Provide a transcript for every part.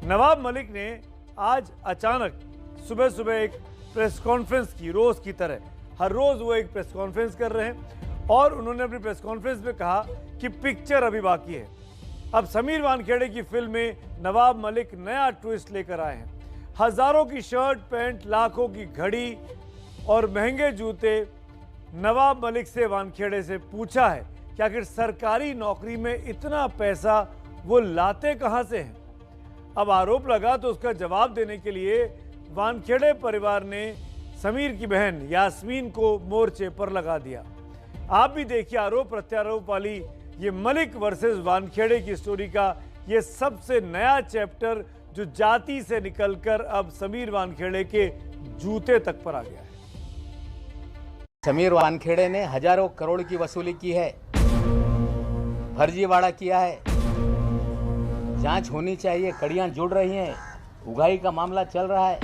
नवाब मलिक ने आज अचानक सुबह सुबह एक प्रेस कॉन्फ्रेंस की, रोज की तरह हर रोज वो एक प्रेस कॉन्फ्रेंस कर रहे हैं और उन्होंने अपनी प्रेस कॉन्फ्रेंस में कहा कि पिक्चर अभी बाकी है। अब समीर वानखेड़े की फिल्म में नवाब मलिक नया ट्विस्ट लेकर आए हैं। हजारों की शर्ट पैंट, लाखों की घड़ी और महंगे जूते। नवाब मलिक से वानखेड़े से पूछा है कि आखिर सरकारी नौकरी में इतना पैसा वो लाते कहां से हैं। अब आरोप लगा तो उसका जवाब देने के लिए वानखेड़े परिवार ने समीर की बहन यास्मीन को मोर्चे पर लगा दिया। आप भी देखिए आरोप प्रत्यारोप वाली ये मलिक वर्सेस वानखेड़े की स्टोरी का ये सबसे नया चैप्टर, जो जाति से निकलकर अब समीर वानखेड़े के जूते तक पर आ गया है। समीर वानखेड़े ने हजारों करोड़ की वसूली की है, फर्जीवाड़ा किया है। जांच होनी चाहिए, कड़ियां जुड़ रही हैं, उगाही का मामला चल रहा है।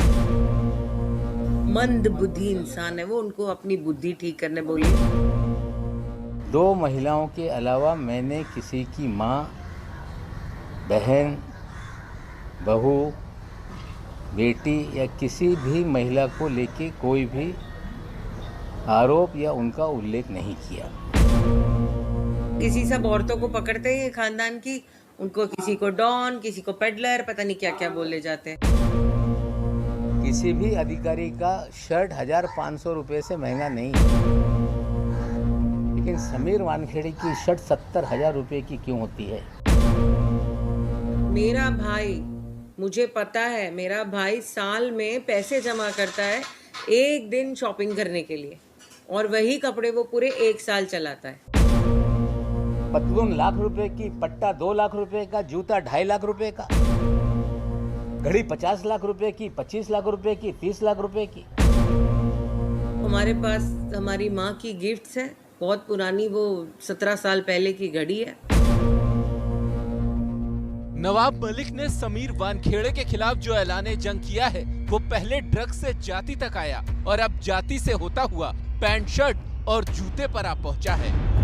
मंद बुद्धि इंसान है वो, उनको अपनी बुद्धि ठीक करने बोली। 2 महिलाओं के अलावा मैंने किसी की माँ, बहन, बहू, बेटी या किसी भी महिला को लेके कोई भी आरोप या उनका उल्लेख नहीं किया। किसी सब औरतों को पकड़ते हैं खानदान की, उनको किसी को डॉन, किसी को पेडलर, पता नहीं क्या क्या बोले जाते हैं। किसी भी अधिकारी का शर्ट 1500 रुपये से महंगा नहीं, लेकिन समीर वानखेड़े की शर्ट 70,000 रुपये की क्यों होती है? मेरा भाई, मुझे पता है, मेरा भाई साल में पैसे जमा करता है एक दिन शॉपिंग करने के लिए, और वही कपड़े वो पूरे 1 साल चलाता है। पतलून लाख रुपए की, पट्टा 2 लाख रुपए का, जूता 2.5 लाख रुपए का, घड़ी 50 लाख रुपए की, 25 लाख रुपए की, 30 लाख रुपए की। हमारे पास हमारी माँ की गिफ्ट्स है, बहुत पुरानी, वो 17 साल पहले की घड़ी है। नवाब मलिक ने समीर वानखेड़े के खिलाफ जो ऐलाने जंग किया है वो पहले ड्रग्स से जाति तक आया और अब जाति से होता हुआ पैंट शर्ट और जूते पर आ पहुंचा है।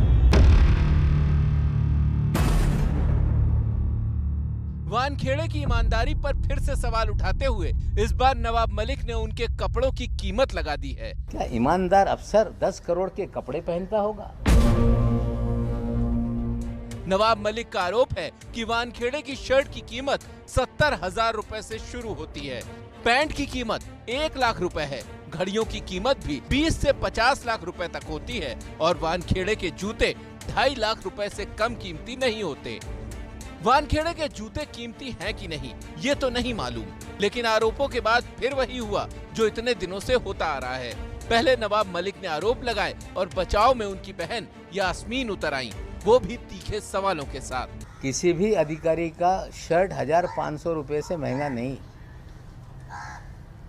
वानखेड़े की ईमानदारी पर फिर से सवाल उठाते हुए इस बार नवाब मलिक ने उनके कपड़ों की कीमत लगा दी है। क्या ईमानदार अफसर 10 करोड़ के कपड़े पहनता होगा? नवाब मलिक का आरोप है कि वानखेड़े की शर्ट की कीमत 70,000 रुपए से शुरू होती है, पैंट की कीमत 1 लाख रुपए है, घड़ियों की कीमत भी 20 से 50 लाख रुपए तक होती है और वानखेड़े के जूते 2.5 लाख रुपए से कम कीमती नहीं होते। वानखेड़े के जूते कीमती हैं कि नहीं ये तो नहीं मालूम, लेकिन आरोपों के बाद फिर वही हुआ जो इतने दिनों से होता आ रहा है। पहले नवाब मलिक ने आरोप लगाए और बचाव में उनकी बहन यास्मीन उतर आई, वो भी तीखे सवालों के साथ। किसी भी अधिकारी का शर्ट 1500 रुपये से महंगा नहीं,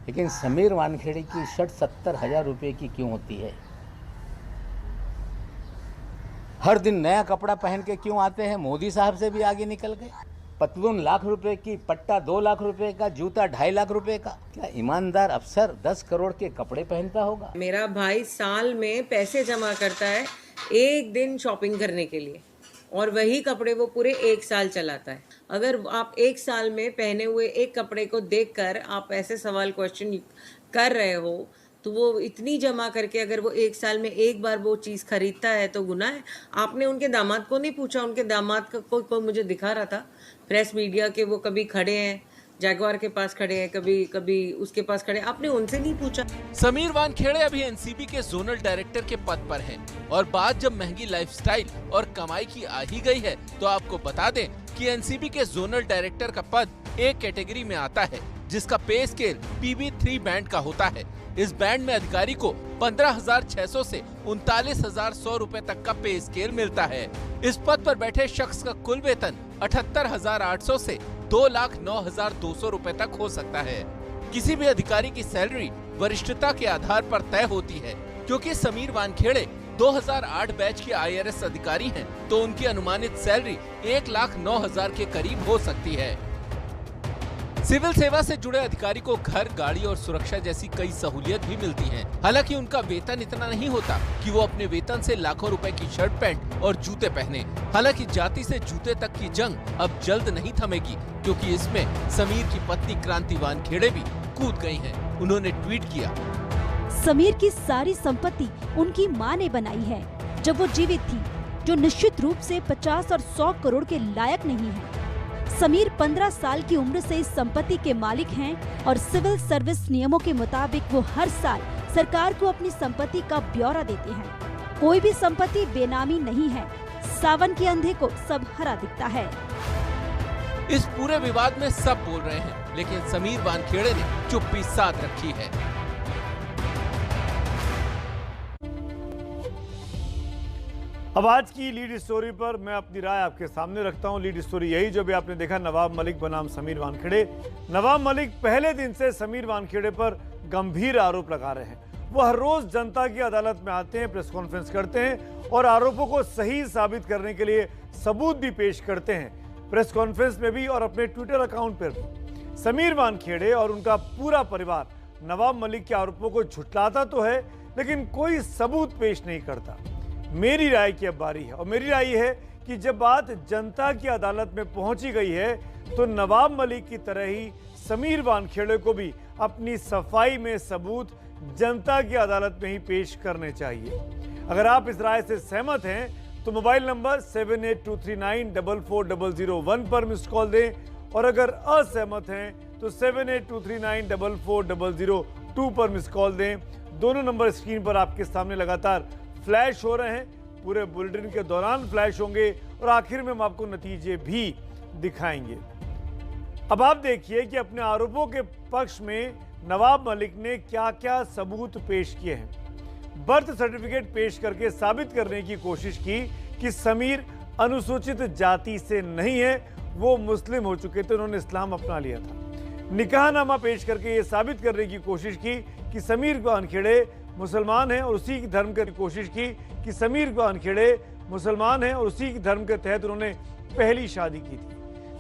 लेकिन समीर वानखेड़े की शर्ट 70,000 रुपये की क्यों होती है? हर दिन नया कपड़ा पहन के क्यों आते हैं? मोदी साहब से भी आगे निकल गए। पतलून लाख रुपए की, पट्टा 2 लाख रुपए का, जूता 2.5 लाख रुपए का। क्या ईमानदार अफसर 10 करोड़ के कपड़े पहनता होगा? मेरा भाई साल में पैसे जमा करता है एक दिन शॉपिंग करने के लिए, और वही कपड़े वो पूरे 1 साल चलाता है। अगर आप 1 साल में पहने हुए एक कपड़े को देखकर आप ऐसे सवाल क्वेश्चन कर रहे हो, तो वो इतनी जमा करके अगर वो 1 साल में एक बार वो चीज़ खरीदता है तो गुनाह है। आपने उनके दामाद को नहीं पूछा? उनके दामाद को मुझे दिखा रहा था प्रेस मीडिया के, वो कभी खड़े हैं जैगवार के पास खड़े हैं, कभी उसके पास खड़े, आपने उनसे नहीं पूछा? समीर वानखेड़े अभी एनसीबी के जोनल डायरेक्टर के पद पर हैं और बात जब महंगी लाइफस्टाइल और कमाई की आ ही गई है तो आपको बता दें कि एनसीबी के जोनल डायरेक्टर का पद एक कैटेगरी में आता है जिसका पे स्केल PB3 बैंड का होता है। इस बैंड में अधिकारी को 15,600 से 39,100 रुपए तक का पे स्केल मिलता है। इस पद पर बैठे शख्स का कुल वेतन 78,800 से 2,09,200 रुपए तक हो सकता है। किसी भी अधिकारी की सैलरी वरिष्ठता के आधार पर तय होती है। क्योंकि समीर वानखेड़े 2008 बैच के IRS अधिकारी हैं, तो उनकी अनुमानित सैलरी 1,09,000 के करीब हो सकती है। सिविल सेवा से जुड़े अधिकारी को घर, गाड़ी और सुरक्षा जैसी कई सहूलियत भी मिलती हैं। हालांकि उनका वेतन इतना नहीं होता कि वो अपने वेतन से लाखों रुपए की शर्ट, पैंट और जूते पहने। हालांकि जाति से जूते तक की जंग अब जल्द नहीं थमेगी, क्योंकि इसमें समीर की पत्नी क्रांति वानखेड़े भी कूद गई हैं। उन्होंने ट्वीट किया, समीर की सारी संपत्ति उनकी मां ने बनाई है जब वो जीवित थी, जो निश्चित रूप से 50 और 100 करोड़ के लायक नहीं है। समीर 15 साल की उम्र से इस संपत्ति के मालिक हैं और सिविल सर्विस नियमों के मुताबिक वो हर साल सरकार को अपनी संपत्ति का ब्यौरा देते हैं। कोई भी संपत्ति बेनामी नहीं है। सावन के अंधे को सब हरा दिखता है। इस पूरे विवाद में सब बोल रहे हैं, लेकिन समीर वानखेड़े ने चुप्पी साध रखी है। अब आज की लीड स्टोरी पर मैं अपनी राय आपके सामने रखता हूं। लीड स्टोरी यही जो भी आपने देखा, नवाब मलिक बनाम समीर वानखेड़े। नवाब मलिक पहले दिन से समीर वानखेड़े पर गंभीर आरोप लगा रहे हैं। वो हर रोज जनता की अदालत में आते हैं, प्रेस कॉन्फ्रेंस करते हैं और आरोपों को सही साबित करने के लिए सबूत भी पेश करते हैं, प्रेस कॉन्फ्रेंस में भी और अपने ट्विटर अकाउंट पर भी। समीर वानखेड़े और उनका पूरा परिवार नवाब मलिक के आरोपों को झुठलाता तो है, लेकिन कोई सबूत पेश नहीं करता। मेरी राय की अब बारी है और मेरी राय है कि जब बात जनता की अदालत में पहुंची गई है तो नवाब मलिक की तरह ही समीर वानखेड़े को भी अपनी सफाई में सबूत जनता की अदालत में ही पेश करने चाहिए। अगर आप इस राय से सहमत हैं तो मोबाइल नंबर 7823944001 पर मिस्ड कॉल दें और अगर असहमत हैं तो 7823944002 पर मिस्ड कॉल दें। दोनों नंबर स्क्रीन पर आपके सामने लगातार फ्लैश हो रहे हैं, पूरे बुलेटिन के दौरान फ्लैश होंगे और आखिर में हम आपको नतीजे भी दिखाएंगे। अब आप देखिए कि अपने आरोपों के पक्ष में नवाब मलिक ने क्या क्या सबूत पेश किए हैं। बर्थ सर्टिफिकेट पेश करके साबित करने की कोशिश की कि समीर अनुसूचित जाति से नहीं है, वो मुस्लिम हो चुके थे, उन्होंने इस्लाम अपना लिया था। निकाहनामा पेश करके ये साबित करने की कोशिश की कि समीर वानखेड़े मुसलमान हैं और उसी की धर्म की कोशिश की कि समीर वानखेड़े मुसलमान हैं और उसी की धर्म के तहत उन्होंने पहली शादी की थी।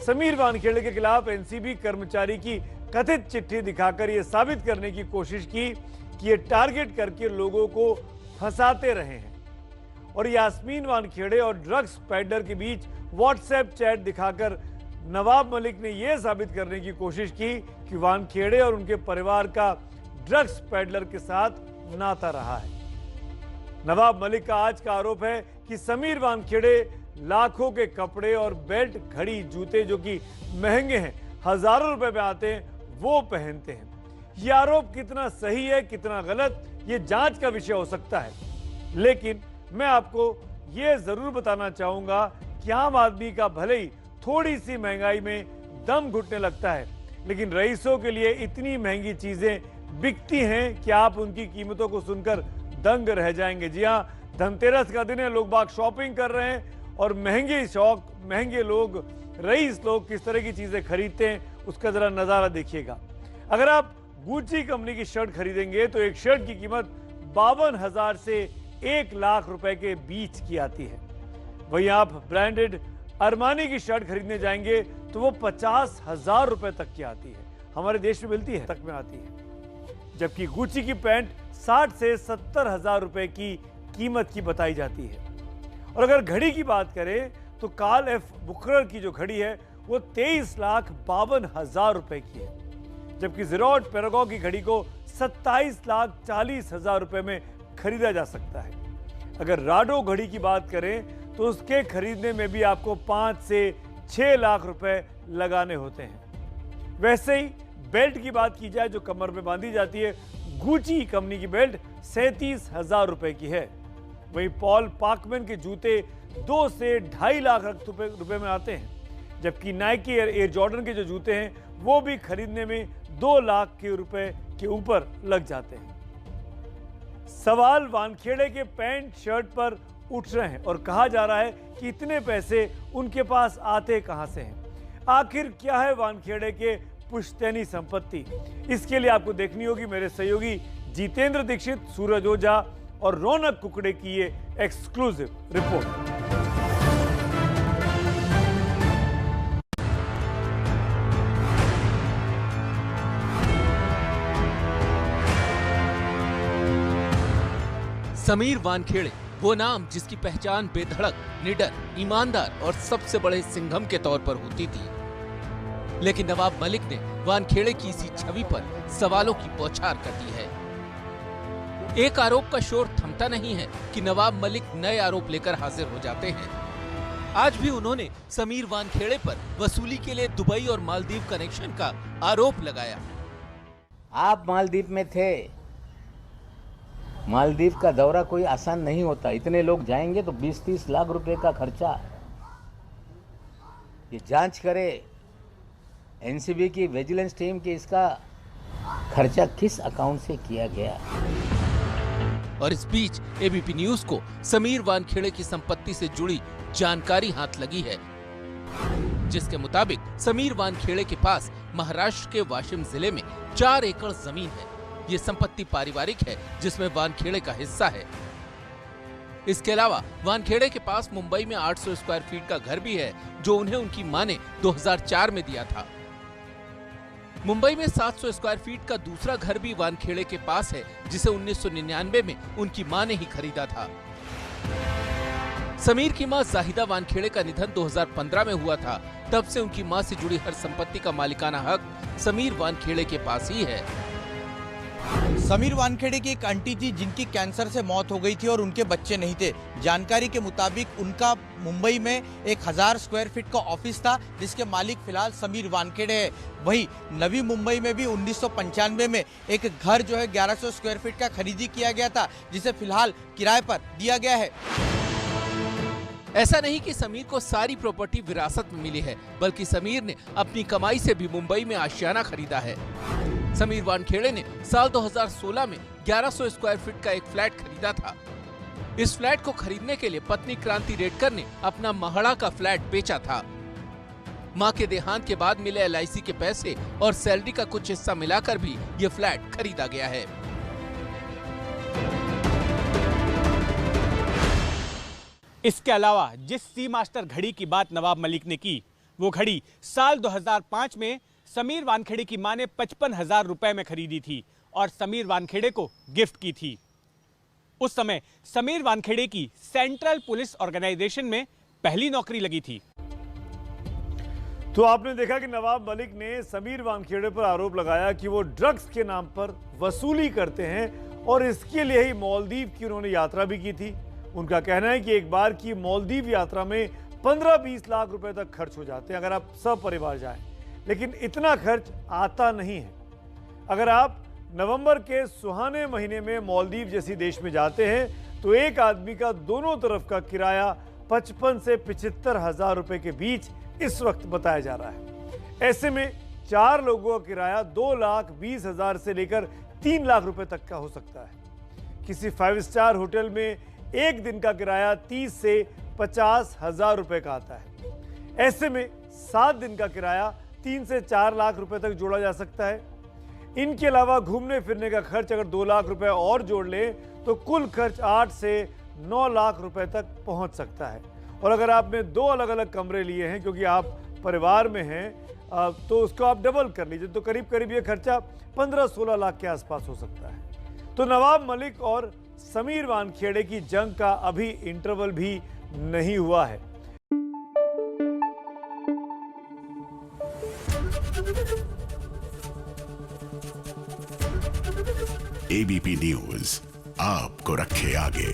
समीर वानखेड़े के खिलाफ एनसीबी कर्मचारी की कथित चिट्ठी दिखाकर यह साबित करने की कोशिश की कि ये टारगेट करके लोगों को फंसाते रहे हैं और यास्मीन वानखेड़े और ड्रग्स पेडलर के बीच व्हाट्सएप चैट दिखाकर नवाब मलिक ने यह साबित करने की कोशिश की कि वानखेड़े और उनके परिवार का ड्रग्स पेडलर के साथ नाता रहा है। नवाब मलिक का आज का आरोप है कि समीर वानखेड़े लाखों के कपड़े और बेल्ट, घड़ी, जूते जो कि महंगे हैं, हजारों रुपए में आते हैं, वो पहनते हैं। ये आरोप कितना सही है, कितना गलत, ये जांच का विषय हो सकता है, लेकिन मैं आपको ये जरूर बताना चाहूंगा कि आम आदमी का भले ही थोड़ी सी महंगाई में दम घुटने लगता है, लेकिन रईसों के लिए इतनी महंगी चीजें बिकती हैं कि आप उनकी कीमतों को सुनकर दंग रह जाएंगे। जी हाँ, धनतेरस का दिन है, लोग बाग शॉपिंग कर रहे हैं और महंगे लोग, रईस लोग किस तरह की चीजें खरीदते हैं उसका जरा नजारा देखिएगा। अगर आप गुच्ची कंपनी की शर्ट खरीदेंगे तो एक शर्ट की कीमत 52,000 से 1 लाख रुपए के बीच की आती है। वहीं आप ब्रांडेड अरमानी की शर्ट खरीदने जाएंगे तो वो 50,000 रुपए तक की आती है, हमारे देश में मिलती है, तक में आती है। जबकि गुच्ची की पैंट 60 से 70,000 रुपए की कीमत की बताई जाती है। और अगर घड़ी की बात करें तो कार्ल एफ बुकरर की जो घड़ी है वो 23,52,000 रुपए की है, जबकि ज़ेरोट पैरागो की घड़ी को 27,40,000 रुपए में खरीदा जा सकता है। अगर राडो घड़ी की बात करें तो उसके खरीदने में भी आपको 5 से 6 लाख रुपए लगाने होते हैं। वैसे ही बेल्ट की बात की जाए जो कमर में बांधी जाती है, गुच्ची कंपनी की बेल्ट 37,000 रुपए की है। वहीं पॉल पाकमैन के जूते 2 से 2.5 लाख रुपए में आते हैं, जबकि नाइकी एयर जॉर्डन के जो जूते हैं वो भी खरीदने में 2 लाख के रुपए के ऊपर लग जाते हैं। सवाल वानखेड़े के पैंट शर्ट पर उठ रहे हैं और कहा जा रहा है कि इतने पैसे उनके पास आते कहां से हैं। आखिर क्या है वानखेड़े के पुश्तैनी संपत्ति? इसके लिए आपको देखनी होगी मेरे सहयोगी जितेंद्र दीक्षित, सूरज ओझा और रौनक कुकड़े की ये एक्सक्लूसिव रिपोर्ट। समीर वानखेड़े वो नाम जिसकी पहचान बेधड़क, निडर, ईमानदार और सबसे बड़े सिंघम के तौर पर होती थी। लेकिन नवाब मलिक ने वानखेड़े की इसी छवि पर सवालों की बौछार कर दी है। एक आरोप का शोर थमता नहीं है कि नवाब मलिक नए आरोप लेकर हाजिर हो जाते हैं। आज भी उन्होंने समीर वानखेड़े पर वसूली के लिए दुबई और मालदीव कनेक्शन का आरोप लगाया। आप मालदीव में थे। मालदीव का दौरा कोई आसान नहीं होता। इतने लोग जाएंगे तो 20-30 लाख रुपए का खर्चा। ये जांच करे एनसीबी की विजिलेंस टीम की, इसका खर्चा किस अकाउंट से किया गया। और इस बीच एबीपी न्यूज को समीर वानखेड़े की संपत्ति से जुड़ी जानकारी हाथ लगी है, जिसके मुताबिक समीर वानखेड़े के पास महाराष्ट्र के वाशिम जिले में 4 एकड़ जमीन है। ये संपत्ति पारिवारिक है, जिसमें वानखेड़े का हिस्सा है। इसके अलावा वानखेड़े के पास मुंबई में 800 स्क्वायर फीट का घर भी है, जो उन्हें उनकी मां ने 2004 में दिया था। मुंबई में 700 स्क्वायर फीट का दूसरा घर भी वानखेड़े के पास है, जिसे 1999 में उनकी मां ने ही खरीदा था। समीर की मां जाहिदा वानखेड़े का निधन 2015 में हुआ था। तब से उनकी मां से जुड़ी हर संपत्ति का मालिकाना हक समीर वानखेड़े के पास ही है। समीर वानखेड़े की एक आंटी थी जिनकी कैंसर से मौत हो गई थी और उनके बच्चे नहीं थे। जानकारी के मुताबिक उनका मुंबई में 1000 स्क्वायर फीट का ऑफिस था, जिसके मालिक फिलहाल समीर वानखेड़े है। वहीं नवी मुंबई में भी 1995 में एक घर जो है 1100 स्क्वायर फीट का खरीदी किया गया था, जिसे फिलहाल किराए पर दिया गया है। ऐसा नहीं कि समीर को सारी प्रॉपर्टी विरासत में मिली है, बल्कि समीर ने अपनी कमाई से भी मुंबई में आशियाना खरीदा है। समीर वानखेड़े ने साल 2016 में 1100 स्क्वायर फीट का एक फ्लैट खरीदा था। इस फ्लैट को खरीदने के लिए पत्नी क्रांति रेडकर ने अपना महड़ा का फ्लैट बेचा था। मां के देहांत के बाद मिले LIC के पैसे और सैलरी का कुछ हिस्सा मिलाकर भी ये फ्लैट खरीदा गया है। इसके अलावा जिस सी मास्टर घड़ी की बात नवाब मलिक ने की, वो घड़ी साल 2005 में समीर वानखेड़े की मां ने 55,000 रुपए में खरीदी थी और समीर वानखेड़े को गिफ्ट की थी। उस समय समीर वानखेड़े की सेंट्रल पुलिस ऑर्गेनाइजेशन में पहली नौकरी लगी थी। तो आपने देखा कि नवाब मलिक ने समीर वानखेड़े पर आरोप लगाया कि वो ड्रग्स के नाम पर वसूली करते हैं और इसके लिए ही मालदीव की उन्होंने यात्रा भी की थी। उनका कहना है कि एक बार की मालदीव यात्रा में 15-20 लाख रुपए तक खर्च हो जाते हैं अगर आप सब परिवार जाएं, लेकिन इतना खर्च आता नहीं है। अगर आप नवंबर के सुहाने महीने में मालदीव जैसी देश में जाते हैं तो एक आदमी का दोनों तरफ का किराया 55 से 75,000 रुपए के बीच इस वक्त बताया जा रहा है। ऐसे में 4 लोगों का किराया 2,20,000 से लेकर 3 लाख रुपए तक का हो सकता है। किसी 5 स्टार होटल में एक दिन का किराया 30 से 50,000 रुपए का आता है। ऐसे में 7 दिन का किराया 3 से 4 लाख रुपए तक जोड़ा जा सकता है। इनके अलावा घूमने फिरने का खर्च अगर 2 लाख रुपए और जोड़ लें तो कुल खर्च 8 से 9 लाख रुपए तक पहुंच सकता है। और अगर आपने 2 अलग अलग कमरे लिए हैं क्योंकि आप परिवार में हैं तो उसको आप डबल कर लीजिए तो करीब करीब ये खर्चा 15-16 लाख के आसपास हो सकता है। तो नवाब मलिक और समीर वानखेड़े की जंग का अभी इंटरवल भी नहीं हुआ है। ABP न्यूज आपको रखे आगे।